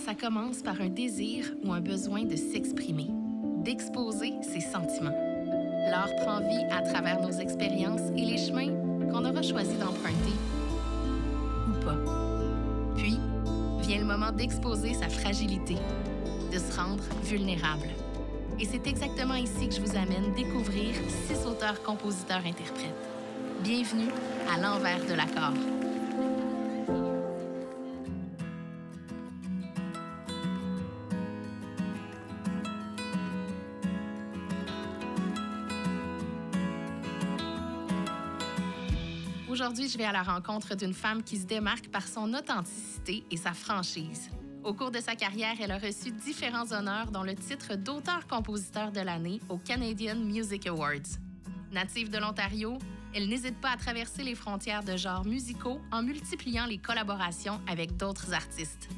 ça commence par un désir ou un besoin de s'exprimer, d'exposer ses sentiments. L'art prend vie à travers nos expériences et les chemins qu'on aura choisi d'emprunter ou pas. Puis, vient le moment d'exposer sa fragilité, de se rendre vulnérable. Et c'est exactement ici que je vous amène découvrir 6 auteurs, compositeurs, interprètes. Bienvenue à l'envers de l'accord. Aujourd'hui, je vais à la rencontre d'une femme qui se démarque par son authenticité et sa franchise. Au cours de sa carrière, elle a reçu différents honneurs, dont le titre d'auteur-compositeur de l'année aux Canadian Music Awards. Native de l'Ontario, elle n'hésite pas à traverser les frontières de genres musicaux en multipliant les collaborations avec d'autres artistes.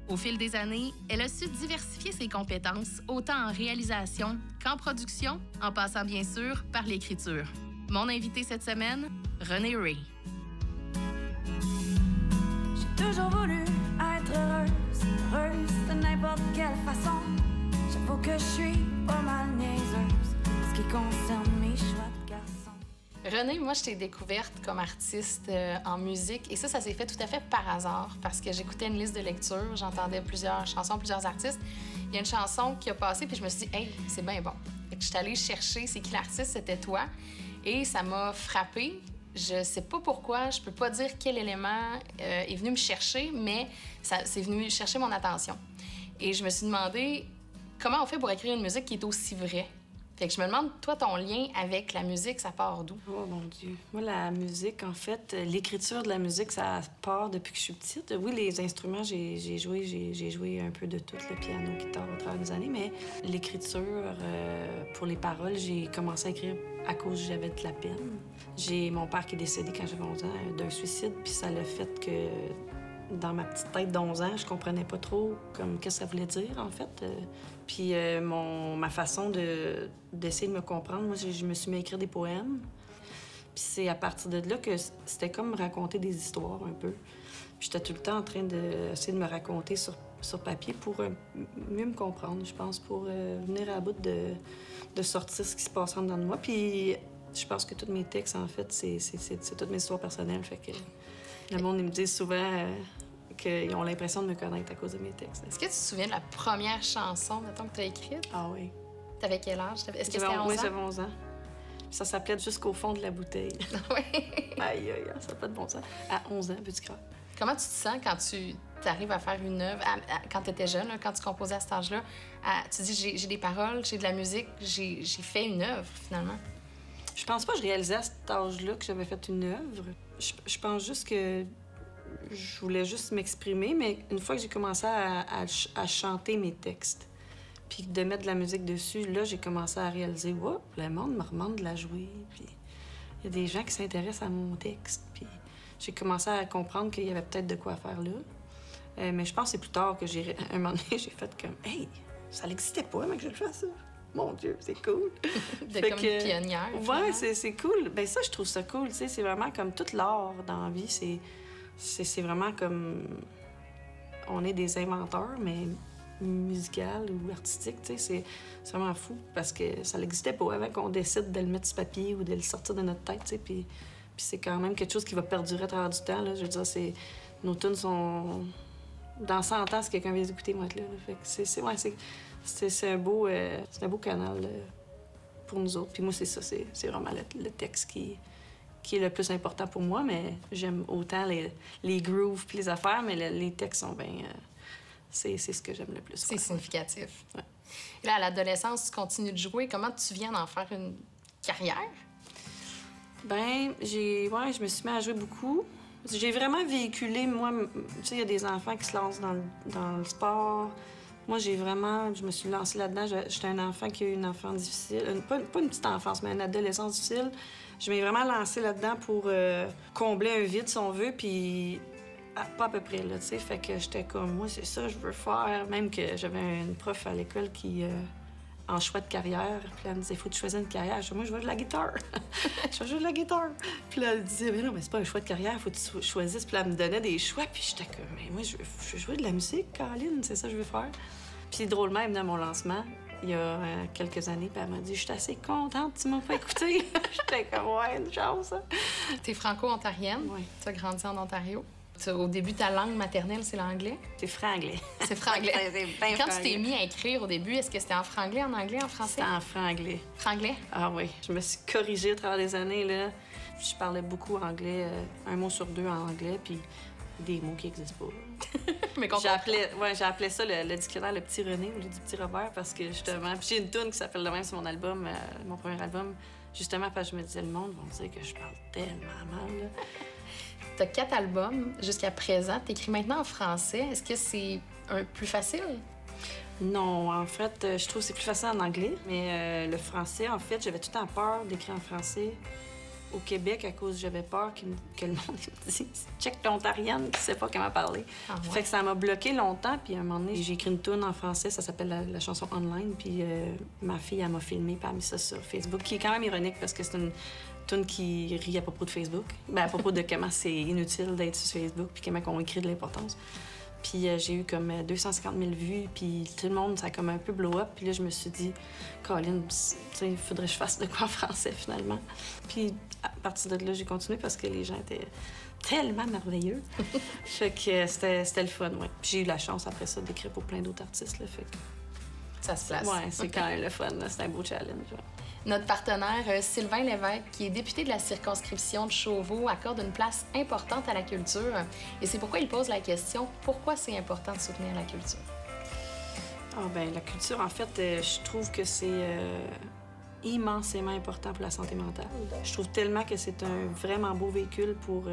Au fil des années, elle a su diversifier ses compétences autant en réalisation qu'en production, en passant bien sûr par l'écriture. Mon invité cette semaine, Renée Rae. J'ai toujours voulu être heureuse de n'importe quelle façon. J'avoue que je suis pas mal niaiseuse en ce qui concerne mes choix de garçon. Renée, moi, je t'ai découverte comme artiste en musique et ça s'est fait tout à fait par hasard parce que j'écoutais une liste de lecture, j'entendais plusieurs chansons, plusieurs artistes. Il y a une chanson qui a passé puis je me suis dit « Hey, c'est bien bon ». Je suis allée chercher c'est qui l'artiste, c'était toi. Et ça m'a frappée. Je sais pas pourquoi, je peux pas dire quel élément est venu me chercher, mais c'est venu chercher mon attention. Et je me suis demandé comment on fait pour écrire une musique qui est aussi vraie. Fait que je me demande, toi, ton lien avec la musique, ça part d'où? Oh mon Dieu. Moi, la musique, en fait, l'écriture de la musique, ça part depuis que je suis petite. Oui, les instruments, j'ai joué un peu de tout, le piano, guitare, au travers des années, mais l'écriture, pour les paroles, j'ai commencé à écrire à cause que j'avais de la peine. J'ai mon père qui est décédé quand j'avais 11 ans d'un suicide, puis ça l'a fait que dans ma petite tête d'11 ans, je comprenais pas trop qu'est-ce que ça voulait dire, en fait. Puis ma façon d'essayer de me comprendre, moi, je me suis mis à écrire des poèmes. Puis c'est à partir de là que c'était comme raconter des histoires un peu. Puis j'étais tout le temps en train d'essayer de me raconter sur papier pour mieux me comprendre, je pense, pour venir à bout de sortir ce qui se passe en dedans de moi. Puis je pense que tous mes textes, en fait, c'est toutes mes histoires personnelles. Fait que le monde, ils me disent souvent qu'ils ont l'impression de me connaître à cause de mes textes. Est-ce que tu te souviens de la première chanson, mettons, que tu as écrite? Ah oui. T'avais quel âge? Est-ce que c'était 11 ans? Oui, j'avais 11 ans. Ça s'appelait Jusqu'au fond de la bouteille. Oui. Aïe, aïe, ça n'a pas de bon sens. À 11 ans, peux-tu croire? Comment tu te sens quand tu arrives à faire une œuvre, quand tu étais jeune, là, quand tu composais à cet âge-là? Tu dis, j'ai des paroles, j'ai de la musique, j'ai fait une œuvre, finalement. Je pense pas que je réalisais à cet âge-là que j'avais fait une œuvre. Je pense juste que je voulais juste m'exprimer, mais une fois que j'ai commencé à chanter mes textes, puis de mettre de la musique dessus, là, j'ai commencé à réaliser, wow, le monde me demande de la jouer, puis il y a des gens qui s'intéressent à mon texte, puis j'ai commencé à comprendre qu'il y avait peut-être de quoi faire là. Mais je pense que c'est plus tard que un moment donné, j'ai fait comme, hey, ça n'existait pas, mais que je le fasse ça. Mon Dieu, c'est cool. Comme une pionnière. Ouais, c'est cool. Ben ça, je trouve ça cool. Tu sais, c'est vraiment comme tout l'art dans la vie. C'est vraiment comme... On est des inventeurs, mais musical ou artistique, tu sais, c'est vraiment fou parce que ça n'existait pas avant qu'on décide de le mettre sur papier ou de le sortir de notre tête, tu sais, puis c'est quand même quelque chose qui va perdurer à travers du temps, là. Je veux dire, nos tunes sont... Dans 100 ans, si quelqu'un vient les écouter, moi, là. Fait que c'est un beau canal pour nous autres. Puis moi, c'est ça, c'est vraiment le texte qui est le plus important pour moi, mais j'aime autant les grooves puis les affaires, mais les textes sont bien... c'est ce que j'aime le plus. C'est significatif. Ouais. Et là, à l'adolescence, tu continues de jouer. Comment tu viens d'en faire une carrière? Ben, je me suis mis à jouer beaucoup. J'ai vraiment véhiculé, moi, tu sais, il y a des enfants qui se lancent dans le sport. Moi, je me suis lancée là-dedans. J'étais un enfant qui a eu une enfance difficile. Pas une petite enfance, mais une adolescence difficile. Je m'ai vraiment lancée là-dedans pour combler un vide, si on veut, puis pas à peu près, là, tu sais. Fait que j'étais comme, moi, c'est ça que je veux faire. Même que j'avais une prof à l'école qui en choix de carrière. Puis là, elle me disait, il faut que tu choisisses une carrière. Je dis, moi, je veux de la guitare. Je veux jouer de la guitare. Puis là, elle disait, mais non, mais c'est pas un choix de carrière, il faut que tu choisisses. Puis là, elle me donnait des choix. Puis j'étais comme, mais moi, je veux jouer de la musique, Caroline, c'est ça que je veux faire. Puis drôlement, elle venait à mon lancement il y a quelques années. Puis elle m'a dit, je suis assez contente, tu m'as pas écouté. J'étais comme, ouais, une chance. T'es franco-ontarienne. Oui. Tu as grandi en Ontario. Au début, ta langue maternelle, c'est l'anglais. C'est franglais. C'est franglais. C'est bien Quand tu franglais. t'es mis à écrire au début, est-ce que c'était en franglais, en anglais, en français? C'était en franglais. Franglais? Ah oui. Je me suis corrigée à travers les années, là. Je parlais beaucoup anglais, un mot sur deux en anglais, puis des mots qui n'existent pas. Mais qu'on J'appelais ça le dictionnaire Le Petit René au lieu du Petit Robert parce que justement... Puis j'ai une toune qui s'appelle de même sur mon album, mon premier album, justement parce que je me disais, le monde va me dire que je parle tellement mal, là. T'as 4 albums jusqu'à présent. T'écris maintenant en français. Est-ce que c'est plus facile? Non, en fait, je trouve que c'est plus facile en anglais. Mais le français, en fait, j'avais tout le temps peur d'écrire en français au Québec à cause j'avais peur que le monde me dise « Check l'Ontarienne qui sait pas comment parler Ah ouais. Fait que ça m'a bloqué longtemps. Puis à un moment donné, j'ai écrit une toune en français, ça s'appelle la chanson Online. Puis ma fille, elle m'a filmé puis elle a mis ça sur Facebook, qui est quand même ironique parce que c'est une toune qui rit à propos de Facebook. Ben, à propos de comment c'est inutile d'être sur Facebook puis comment on écrit de l'importance. Puis j'ai eu comme 250 000 vues, puis tout le monde, ça a comme un peu blow-up. Puis là, je me suis dit, Colin, il faudrait que je fasse de quoi en français, finalement. Puis à partir de là, j'ai continué parce que les gens étaient tellement merveilleux. Fait que c'était le fun, ouais. Puis j'ai eu la chance, après ça, d'écrire pour plein d'autres artistes, là. Fait que... Ça se place. Ouais, c'est quand même le fun, là. C'est un beau challenge, ouais. Notre partenaire, Sylvain Lévesque, qui est député de la circonscription de Chauveau, accorde une place importante à la culture. Et c'est pourquoi il pose la question, pourquoi c'est important de soutenir la culture? Ah ben la culture, en fait, je trouve que c'est immensément important pour la santé mentale. Je trouve tellement que c'est un vraiment beau véhicule pour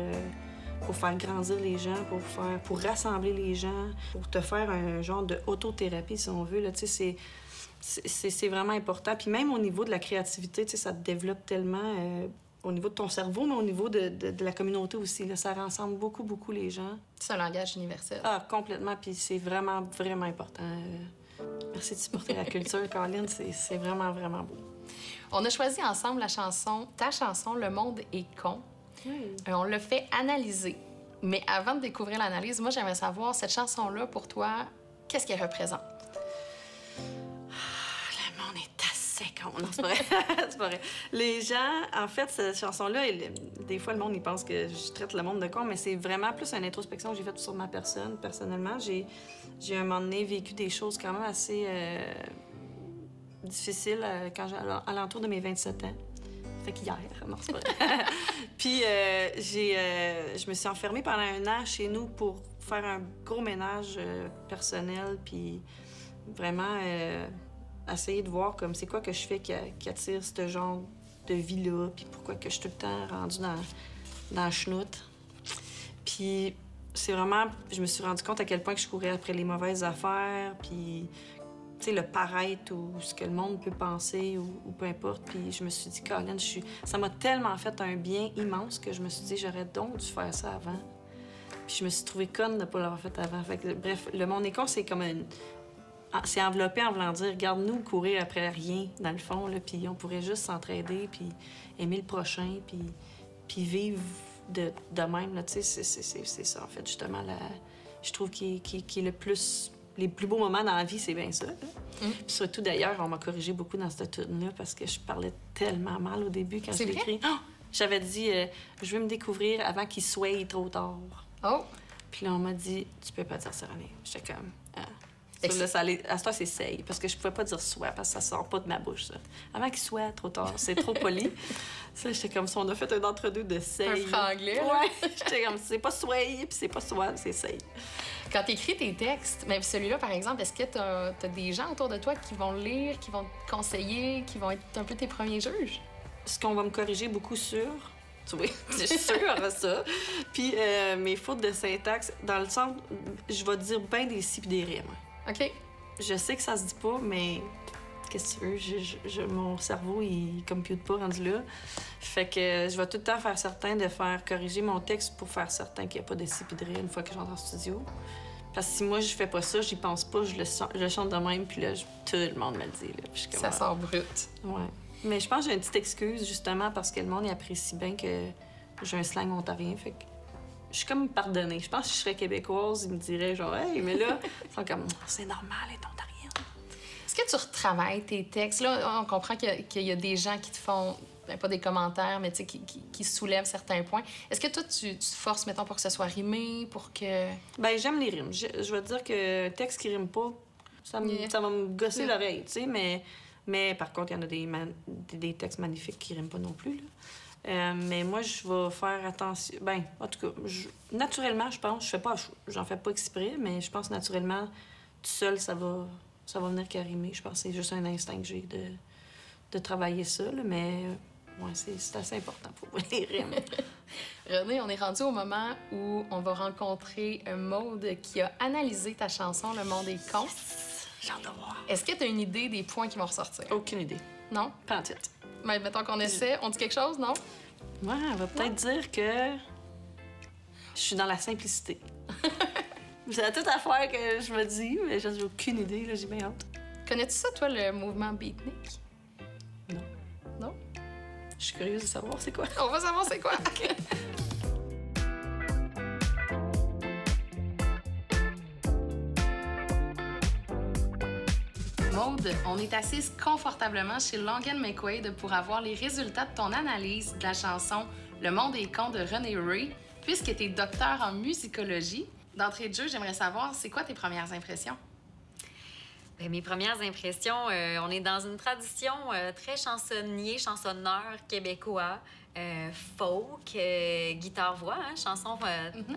faire grandir les gens, pour rassembler les gens, pour te faire un genre de autothérapie, si on veut. Là, tu sais, c'est vraiment important. Puis même au niveau de la créativité, tu sais, ça te développe tellement au niveau de ton cerveau, mais au niveau de la communauté aussi. Là, ça rassemble beaucoup, beaucoup les gens. C'est un langage universel. Ah, complètement. Puis c'est vraiment, vraiment important. Merci de supporter la culture, Caroline. C'est vraiment, vraiment beau. On a choisi ensemble ta chanson « Le monde est con ». Oui. On l'a fait analyser. Mais avant de découvrir l'analyse, moi, j'aimerais savoir, cette chanson-là, pour toi, qu'est-ce qu'elle représente? Le monde est assez con. Non, c'est pas vrai. C'est pas vrai. Les gens, en fait, cette chanson-là, des fois, le monde, il pense que je traite le monde de con, mais c'est vraiment plus une introspection que j'ai faite sur ma personne. Personnellement, j'ai un moment donné vécu des choses quand même assez difficiles à l'entour de mes 27 ans. Fait qu'hier, non, c'est pas vrai. Puis je me suis enfermée pendant 1 an chez nous pour faire un gros ménage personnel, puis vraiment essayer de voir comme c'est quoi que je fais qui attire ce genre de vie-là, puis pourquoi que je suis tout le temps rendue dans la chenoute. Puis c'est vraiment... Je me suis rendu compte à quel point que je courais après les mauvaises affaires, puis... Tu sais, le paraître ou ce que le monde peut penser ou peu importe. Puis je me suis dit, Colin, ça m'a tellement fait un bien immense que je me suis dit, j'aurais donc dû faire ça avant. Puis je me suis trouvée conne de ne pas l'avoir fait avant. Fait que, bref, le monde est con, c'est comme c'est enveloppé en voulant dire, regarde-nous courir après rien, dans le fond, là, puis on pourrait juste s'entraider, puis aimer le prochain, puis vivre de même, là, tu sais, c'est ça, en fait, justement, je trouve qui est le plus... Les plus beaux moments dans la vie, c'est bien ça. Puis surtout, d'ailleurs, on m'a corrigé beaucoup dans cette tune-là parce que je parlais tellement mal au début quand je l'ai écrit. Oh! J'avais dit, je veux me découvrir avant qu'il soit trop tard. Oh! Puis là, on m'a dit, tu peux pas dire ça, René. J'étais comme, Là, ça allait... À ce temps, c'est «seille», parce que je pouvais pas dire « soit », parce que ça sort pas de ma bouche, ça. Avant qu'il soit trop tard, c'est trop poli. Ça, j'étais comme ça, on a fait un entre-deux de « seille ». Un franglais, là. Ouais, j'étais comme, c'est pas « sway », puis c'est pas « soit », c'est « seille ». Quand tu écris tes textes, même celui-là, par exemple, est-ce que tu as des gens autour de toi qui vont le lire, qui vont te conseiller, qui vont être un peu tes premiers juges? Ce qu'on va me corriger beaucoup sur... Tu vois, je suis sûre de ça. Puis mes fautes de syntaxe, dans le sens, je vais dire bien des si puis des rimes. OK. Je sais que ça se dit pas, mais qu'est-ce que tu veux? Mon cerveau, il compute pas rendu là. Fait que je vais tout le temps faire certain de faire corriger mon texte pour faire certain qu'il n'y a pas de si puis de ré une fois que j'entre en studio. Parce que si moi, je fais pas ça, j'y pense pas, je le chante de même, puis là, tout le monde me le dit. Là. Puis je suis comme, Ça sort brut. Ouais. Mais je pense que j'ai une petite excuse, justement, parce que le monde, il apprécie bien que j'ai un slang ontarien, fait que je suis comme pardonnée. Je pense que si je serais québécoise, ils me diraient genre, hey, mais là, ils sont comme, c'est normal être ontarienne. Est-ce que tu retravailles tes textes? Là, on comprend qu'il y a des gens qui te font, ben, pas des commentaires, mais tu sais, qui soulèvent certains points. Est-ce que toi, tu te forces, mettons, pour que ce soit rimé, pour que... Ben j'aime les rimes. Je veux dire que texte qui rime pas, ça va me gosser l'oreille, tu sais, mais par contre, il y en a des textes magnifiques qui riment pas non plus, là. Mais moi, je vais faire attention. Ben, en tout cas, naturellement, je pense, j'en fais pas exprès, mais je pense naturellement, tout seul, ça va venir qu'à rimer. Je pense que c'est juste un instinct que j'ai de travailler ça, là, mais ouais, c'est assez important pour moi, les rimes. René, on est rendu au moment où on va rencontrer Maude qui a analysé ta chanson « Le monde est con ». J'ai hâte de voir. Est-ce que tu as une idée des points qui vont ressortir? Aucune idée. Non? Pas en tout. Mais mettons qu'on essaie. On dit quelque chose, non? Ouais, on va peut-être dire que je suis dans la simplicité. C'est la toute affaire que je me dis, mais j'ai aucune idée, là, j'ai bien hâte. Connais-tu ça, toi, le mouvement beatnik? Non. Non? Je suis curieuse de savoir c'est quoi. On va savoir c'est quoi. Maude, on est assise confortablement chez Long & McQuaid pour avoir les résultats de ton analyse de la chanson « Le monde est con » de René Ray, puisque tu es docteur en musicologie. D'entrée de jeu, j'aimerais savoir, c'est quoi tes premières impressions? Bien, mes premières impressions, on est dans une tradition très chansonneur québécois, folk, guitare-voix, hein, chanson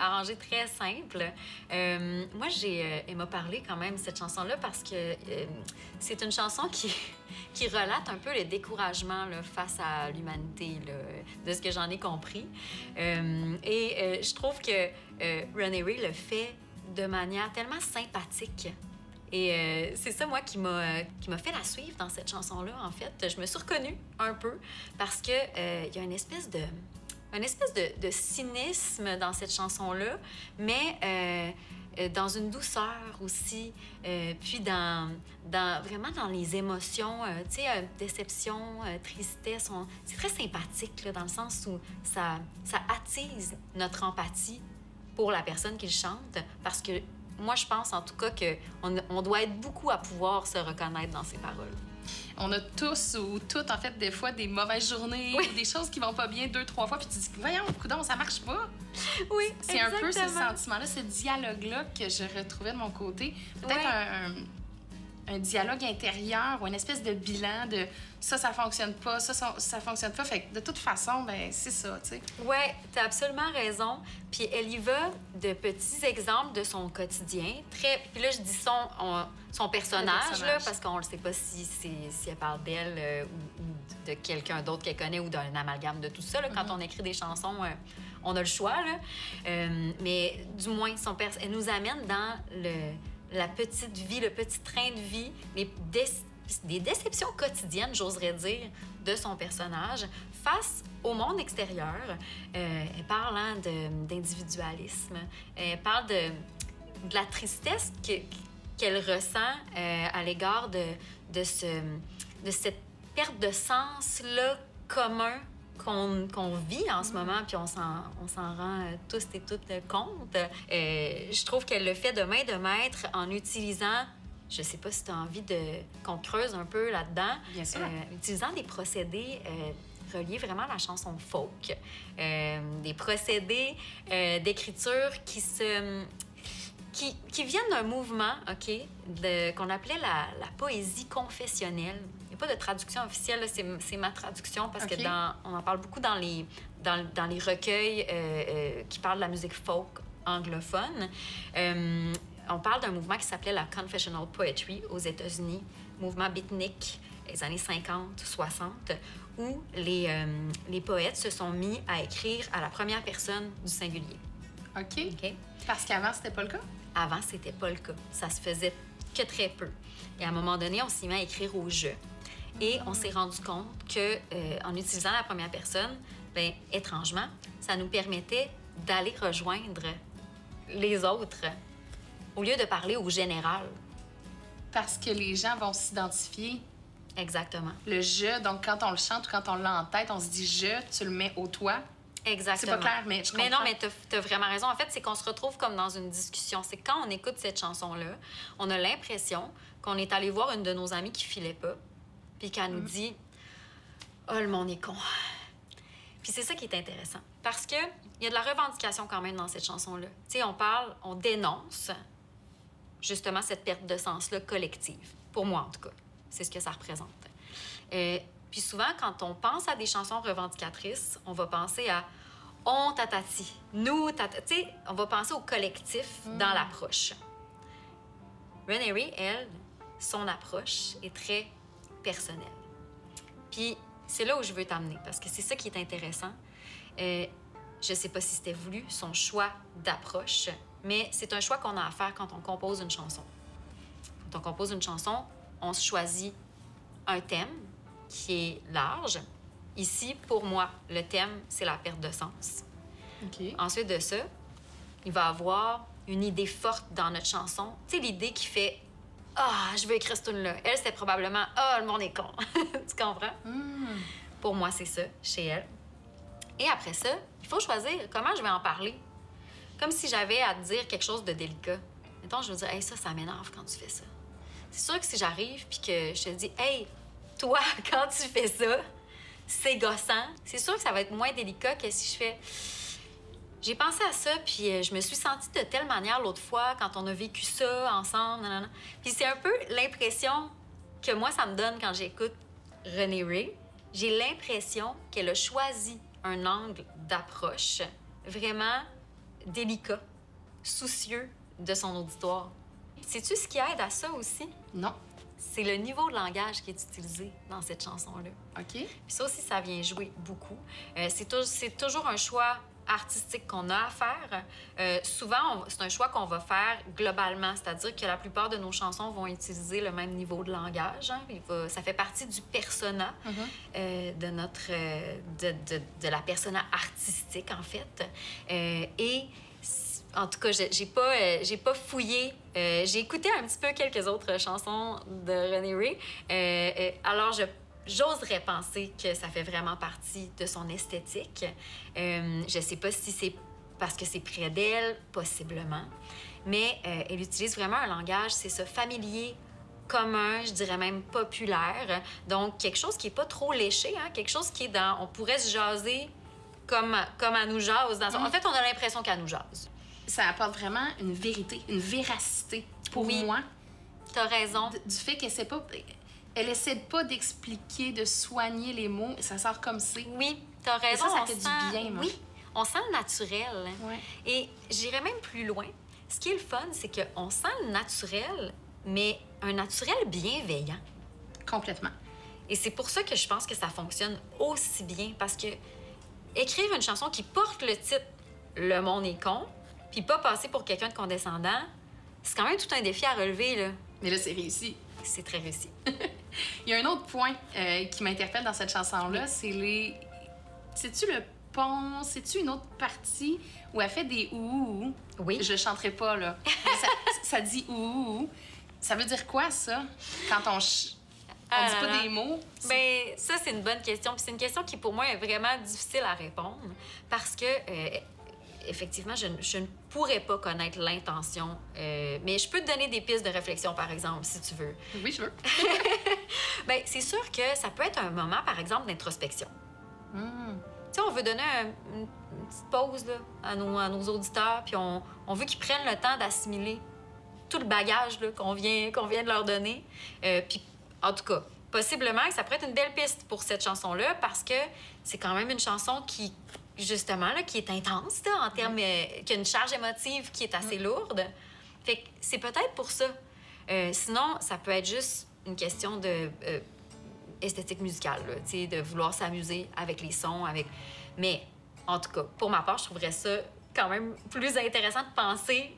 arrangée très simple. Moi, elle m'a parlé quand même, cette chanson-là, parce que c'est une chanson qui relate un peu le découragement là, face à l'humanité, là, de ce que j'en ai compris. Je trouve que René Ray le fait de manière tellement sympathique. Et c'est ça, moi, qui m'a fait la suivre dans cette chanson-là, en fait. Je me suis reconnue un peu parce que il y a une espèce de cynisme dans cette chanson-là, mais dans une douceur aussi, puis vraiment dans les émotions, tu sais, déception, tristesse. C'est très sympathique, là, dans le sens où ça attise notre empathie pour la personne qui le chante, parce que moi, je pense en tout cas qu'on doit être beaucoup à pouvoir se reconnaître dans ces paroles. On a tous ou toutes, en fait, des fois, des mauvaises journées, ou des choses qui vont pas bien 2-3 fois, puis tu te dis, voyons, coudonc, ça marche pas. Oui, c'est un peu ce sentiment-là, ce dialogue-là que je retrouvais de mon côté. Peut-être un dialogue intérieur ou une espèce de bilan de ça fonctionne pas, ça fonctionne pas. Fait que de toute façon, ben c'est ça, tu sais. Ouais, t'as absolument raison. Puis elle y va de petits exemples de son quotidien. Puis là, je dis son personnage, là, parce qu'on ne sait pas si elle parle d'elle ou de quelqu'un d'autre qu'elle connaît ou d'un amalgame de tout ça. Là. Quand on écrit des chansons, on a le choix, là. Mais du moins, elle nous amène dans la petite vie, le petit train de vie, des déceptions quotidiennes, j'oserais dire, de son personnage face au monde extérieur. Elle parle d'individualisme. Elle parle de la tristesse qu'elle ressent à l'égard de cette perte de sens-là commun qu'on vit en ce moment, puis on s'en rend tous et toutes compte. Je trouve qu'elle le fait de main de maître en utilisant, je sais pas si tu as envie qu'on creuse un peu là-dedans, bien sûr. Utilisant des procédés reliés vraiment à la chanson folk, des procédés d'écriture qui viennent d'un mouvement, OK, qu'on appelait la poésie confessionnelle. Il n'y a pas de traduction officielle, là, c'est ma traduction, parce que on en parle beaucoup dans les recueils qui parlent de la musique folk anglophone. On parle d'un mouvement qui s'appelait la Confessional Poetry aux États-Unis, mouvement beatnik, les années 50-60, où les poètes se sont mis à écrire à la première personne du singulier. OK. Parce qu'avant, c'était pas le cas? Avant, c'était pas le cas. Ça se faisait que très peu. Et à un moment donné, on s'y met à écrire au « je ». Et on s'est rendu compte qu'en utilisant la première personne, bien, étrangement, ça nous permettait d'aller rejoindre les autres au lieu de parler au général. Parce que les gens vont s'identifier. Exactement. Le « je », donc quand on le chante ou quand on l'a en tête, on se dit « je », tu le mets au « toi ». Exactement. C'est pas clair, mais je comprends. Mais non, mais t'as vraiment raison. En fait, c'est qu'on se retrouve comme dans une discussion. C'est quand on écoute cette chanson-là, on a l'impression qu'on est allé voir une de nos amies qui filait pas, puis qu'elle nous dit « Oh, le monde est con ». Puis c'est ça qui est intéressant. Parce qu'il y a de la revendication quand même dans cette chanson-là. Tu sais, on dénonce justement cette perte de sens-là collective. Pour moi, en tout cas. C'est ce que ça représente. Puis souvent, quand on pense à des chansons revendicatrices, on va penser à « on tatati »,« nous tatati ». Tu sais, on va penser au collectif dans l'approche. Renee Rae, elle, son approche est très personnelle. Puis c'est là où je veux t'amener, parce que c'est ça qui est intéressant. Je sais pas si c'était voulu, son choix d'approche, mais c'est un choix qu'on a à faire quand on compose une chanson. Quand on compose une chanson, on se choisit un thème qui est large. Ici, pour moi, le thème, c'est la perte de sens. Okay. Ensuite de ça, il va y avoir une idée forte dans notre chanson. Tu sais, l'idée qui fait « Ah, je veux écrire cette tune-là ». Elle, c'est probablement « Ah, le monde est con ». Tu comprends? Pour moi, c'est ça, chez elle. Et après ça, il faut choisir comment je vais en parler. Comme si j'avais à te dire quelque chose de délicat. Mettons, je veux dire « Hey, ça m'énerve quand tu fais ça ». C'est sûr que si j'arrive puis que je te dis « Hey, toi, quand tu fais ça, c'est gossant », c'est sûr que ça va être moins délicat que si je fais « J'ai pensé à ça, puis je me suis sentie de telle manière l'autre fois quand on a vécu ça ensemble. » Puis c'est un peu l'impression que moi, ça me donne quand j'écoute Renee Rae. J'ai l'impression qu'elle a choisi un angle d'approche vraiment délicat, soucieux de son auditoire. Sais-tu ce qui aide à ça aussi? Non. C'est le niveau de langage qui est utilisé dans cette chanson-là. OK. Puis ça aussi, ça vient jouer beaucoup. C'est toujours un choix artistique qu'on a à faire. Souvent, c'est un choix qu'on va faire globalement, c'est-à-dire que la plupart de nos chansons vont utiliser le même niveau de langage. Hein. Ça fait partie du persona de notre... de la persona artistique, en fait. Et... En tout cas, j'ai pas fouillé. J'ai écouté un petit peu quelques autres chansons de Renee Rae. Alors, j'oserais penser que ça fait vraiment partie de son esthétique. Je sais pas si c'est parce que c'est près d'elle, possiblement. Mais elle utilise vraiment un langage, c'est ça, familier, commun, je dirais même populaire. Donc, quelque chose qui est pas trop léché, hein? Quelque chose qui est dans... On pourrait se jaser comme elle nous jase. En fait, on a l'impression qu'elle nous jase. Ça apporte vraiment une vérité, une véracité pour moi. T'as raison. Du fait qu'elle essaie pas d'expliquer, de soigner les mots, ça sort comme c'est. Oui, t'as raison. Et ça fait du bien, moi. Oui, on sent le naturel. Ouais. Et j'irais même plus loin. Ce qui est le fun, c'est qu'on sent le naturel, mais un naturel bienveillant. Complètement. Et c'est pour ça que je pense que ça fonctionne aussi bien, parce que écrire une chanson qui porte le titre « Le monde est con », puis pas passer pour quelqu'un de condescendant, c'est quand même tout un défi à relever, là. Mais là, c'est réussi. C'est très réussi. Il y a un autre point qui m'interpelle dans cette chanson-là, c'est les... C'est-tu le pont? C'est-tu une autre partie où elle fait des ouh? Oui. Je le chanterai pas, là. ça dit ouh. Ça veut dire quoi, ça? Quand on dit pas des mots? Bien, ça, c'est une bonne question. Puis c'est une question qui, pour moi, est vraiment difficile à répondre parce que... effectivement, je ne pourrais pas connaître l'intention. Mais je peux te donner des pistes de réflexion, par exemple, si tu veux. Oui, je veux. Bien, c'est sûr que ça peut être un moment, par exemple, d'introspection. Tu sais, on veut donner une petite pause là, à nos auditeurs, puis on veut qu'ils prennent le temps d'assimiler tout le bagage là, qu'on vient de leur donner. Puis, en tout cas, possiblement que ça pourrait être une belle piste pour cette chanson-là, parce que c'est quand même une chanson qui... justement, là, qui est intense, là, en termes... qui a une charge émotive qui est assez lourde. Fait que c'est peut-être pour ça. Sinon, ça peut être juste une question de esthétique musicale, là, tu sais, de vouloir s'amuser avec les sons, Mais, en tout cas, pour ma part, je trouverais ça quand même plus intéressant de penser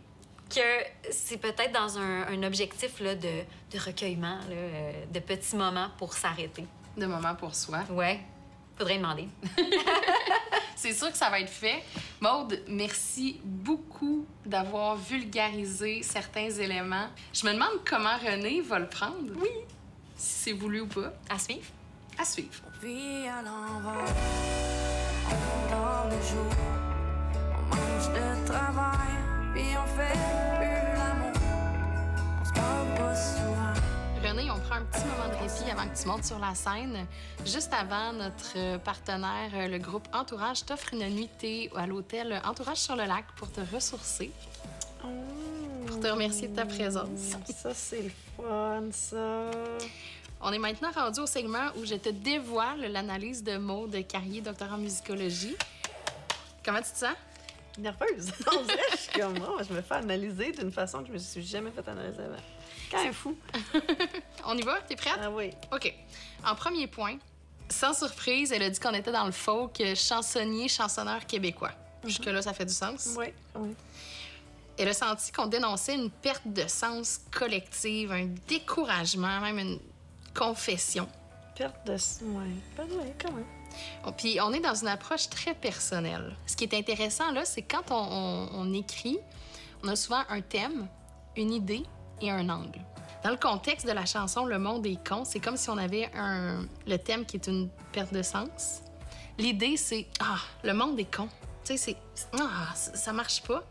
que c'est peut-être dans un objectif là, de recueillement, là, de petits moments pour s'arrêter. De moments pour soi. Ouais. Faudrait demander. C'est sûr que ça va être fait. Maude, merci beaucoup d'avoir vulgarisé certains éléments. Je me demande comment René va le prendre. Oui. Si c'est voulu ou pas. À suivre. À suivre. Puis à l'envers, on dort le jour, on mange le travail, puis on fait plus l'amour, on se parle pas souvent. René, on prend un petit moment de répit avant que tu montes sur la scène. Juste avant, notre partenaire, le groupe Entourage, t'offre une nuitée à l'hôtel Entourage sur le lac pour te ressourcer. Pour te remercier de ta présence. Ça, c'est le fun, ça. On est maintenant rendu au segment où je te dévoile l'analyse de Maude Carrier, docteur en musicologie. Comment tu te sens? Nerveuse. On dirait que je suis comme moi. Je me fais analyser d'une façon que je me suis jamais fait analyser avant. Quand même fou. On y va? T'es prête? Ah oui. OK. En premier point, sans surprise, elle a dit qu'on était dans le folk chansonnier, chansonneur québécois. Jusque-là, ça fait du sens. Oui, oui. Elle a senti qu'on dénonçait une perte de sens collective, un découragement, même une confession. Perte de... Oui, oui, quand même. Puis on est dans une approche très personnelle. Ce qui est intéressant, là, c'est quand on écrit, on a souvent un thème, une idée et un angle. Dans le contexte de la chanson « Le monde est con », c'est comme si on avait le thème qui est une perte de sens. L'idée, c'est « Ah, le monde est con ». Tu sais, ça marche pas.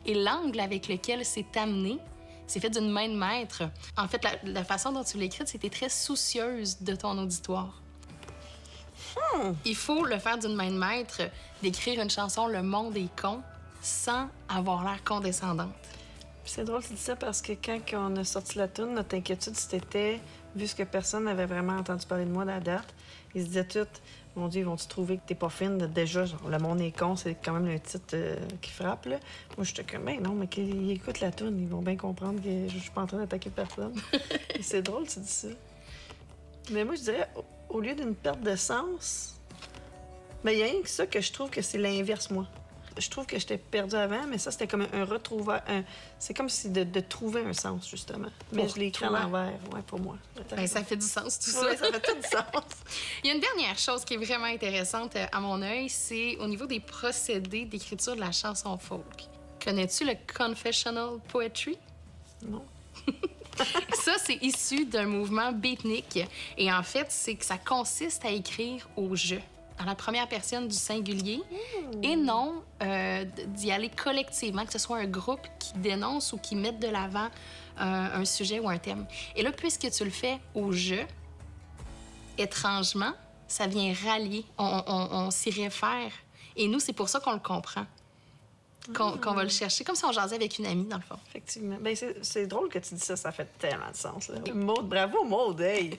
Et l'angle avec lequel c'est amené, c'est fait d'une main de maître. En fait, la façon dont tu l'as écrite, c'était très soucieuse de ton auditoire. Il faut le faire d'une main de maître, d'écrire une chanson « Le monde est con » sans avoir l'air condescendante. C'est drôle que tu dis ça parce que quand on a sorti la tune, notre inquiétude, c'était, vu ce que personne n'avait vraiment entendu parler de moi à la date, ils se disaient tous, mon Dieu, ils vont-tu trouver que t'es pas fine? Déjà, genre, le monde est con, c'est quand même le titre qui frappe, là. Moi, j'étais comme, ben non, mais qu'ils écoutent la tune, ils vont bien comprendre que je suis pas en train d'attaquer personne. Et c'est drôle, tu dis ça. Mais moi, je dirais, au lieu d'une perte de sens, ben, il y a rien que ça que je trouve que c'est l'inverse, moi. Je trouve que j'étais perdue avant, mais ça, c'était comme un retrouvaille. C'est comme si de trouver un sens, justement. Mais je l'ai écrit à l'envers, ouais, pour moi. Ben, ça fait du sens, tout ça. Oui, ça fait tout du sens. Il y a une dernière chose qui est vraiment intéressante à mon œil, c'est au niveau des procédés d'écriture de la chanson folk. Connais-tu le confessional poetry? Non. Ça, c'est issu d'un mouvement beatnik. Et en fait, c'est que ça consiste à écrire au « je », à la première personne du singulier, et non d'y aller collectivement, que ce soit un groupe qui dénonce ou qui mette de l'avant un sujet ou un thème. Et là, puisque tu le fais au « je », étrangement, ça vient rallier, on s'y réfère. Et nous, c'est pour ça qu'on le comprend. Qu'on va le chercher, comme si on jasait avec une amie, dans le fond. Effectivement. Ben, c'est drôle que tu dis ça, ça fait tellement de sens. Là. Maude, bravo, Maude! Hey!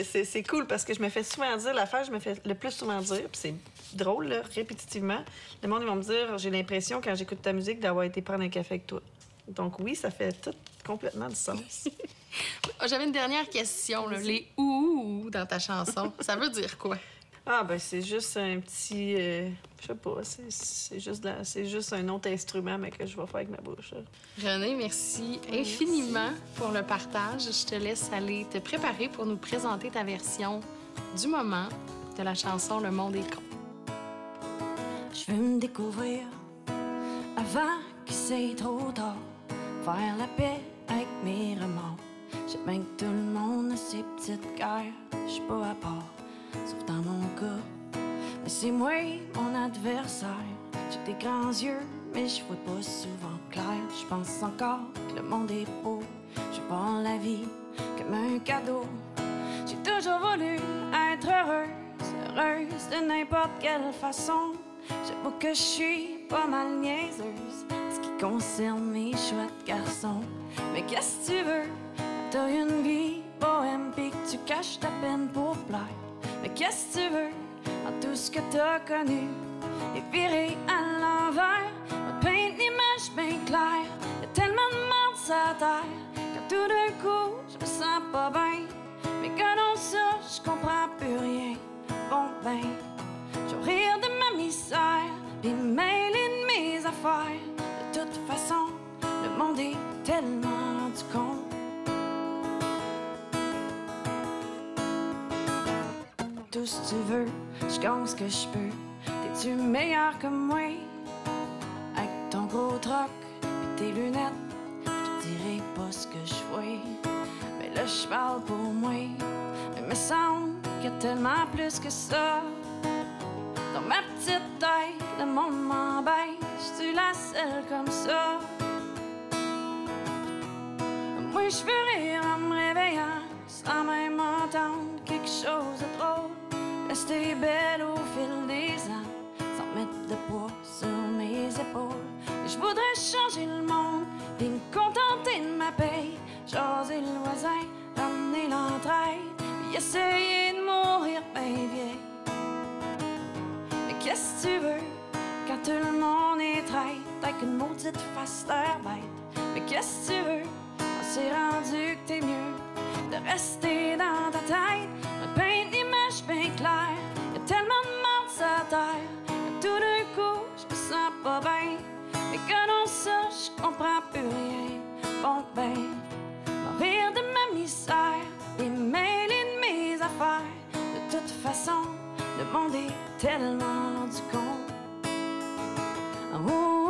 C'est cool parce que je me fais souvent dire, l'affaire, je me fais le plus souvent dire, puis c'est drôle, là, répétitivement. Le monde, ils vont me dire, j'ai l'impression, quand j'écoute ta musique, d'avoir été prendre un café avec toi. Donc oui, ça fait tout complètement du sens. J'avais une dernière question, là. Les ouh dans ta chanson, ça veut dire quoi? Ah, ben c'est juste un petit... je sais pas, c'est juste un autre instrument, mais que je vais faire avec ma bouche. Là. René, merci infiniment pour le partage. Je te laisse aller te préparer pour nous présenter ta version du moment de la chanson « Le monde est con ». Je veux me découvrir avant que c'est trop tard. Faire la paix avec mes remords. J'ai bien que tout le monde a ses petites guerres. Je suis pas à part. Sauf dans mon cas, mais c'est moi mon adversaire. J'ai des grands yeux, mais je vois pas souvent clair. Je pense encore que le monde est beau. Je vois la vie comme un cadeau. J'ai toujours voulu être heureuse de n'importe quelle façon. J'avoue que je suis pas mal niaiseuse en ce qui concerne mes chouettes garçons. Mais qu'est-ce que tu veux? T'as une vie bohème pis que tu caches ta peine pour plaire. Mais qu'est-ce que tu veux en tout ce que t'as connu et viré à l'envers? On te peint une image bien claire. Y'a tellement de monde sur la terre quand tout d'un coup je me sens pas bien. Mais que non ça, je comprends plus rien. Bon ben, je vais rire de ma misère puis mêler de mes affaires. De toute façon, le monde est tellement rendu con. Tout ce que tu veux, je gagne ce que je peux. T'es es-tu meilleur que moi? Avec ton gros troc et tes lunettes, je te dirai pas ce que je vois. Mais là, je parle pour moi. Mais me semble qu'il y a tellement plus que ça. Dans ma petite tête, le monde m'embête. Je suis la seule comme ça. Moi, je veux rire en me réveillant, sans même entendre quelque chose de drôle. Rester belle au fil des ans, sans mettre de poids sur mes épaules. Et je voudrais changer le monde, puis me contenter de ma paye. Jaser le voisin, ramener l'entraide, puis essayer de mourir bien vieille. Mais qu'est-ce que tu veux, quand tout le monde est traite, avec une maudite face d'air bête. Mais qu'est-ce que tu veux, quand c'est rendu que t'es mieux de rester dans ta tête, me peindre l'image bien claire. Y'a tellement de monde sur la terre que tout d'un coup, je me sens pas bien. Mais que non, ça, je comprends plus rien. Bon, ben, mourir de ma misère et mêler de mes affaires. De toute façon, le monde est tellement du con. Oh,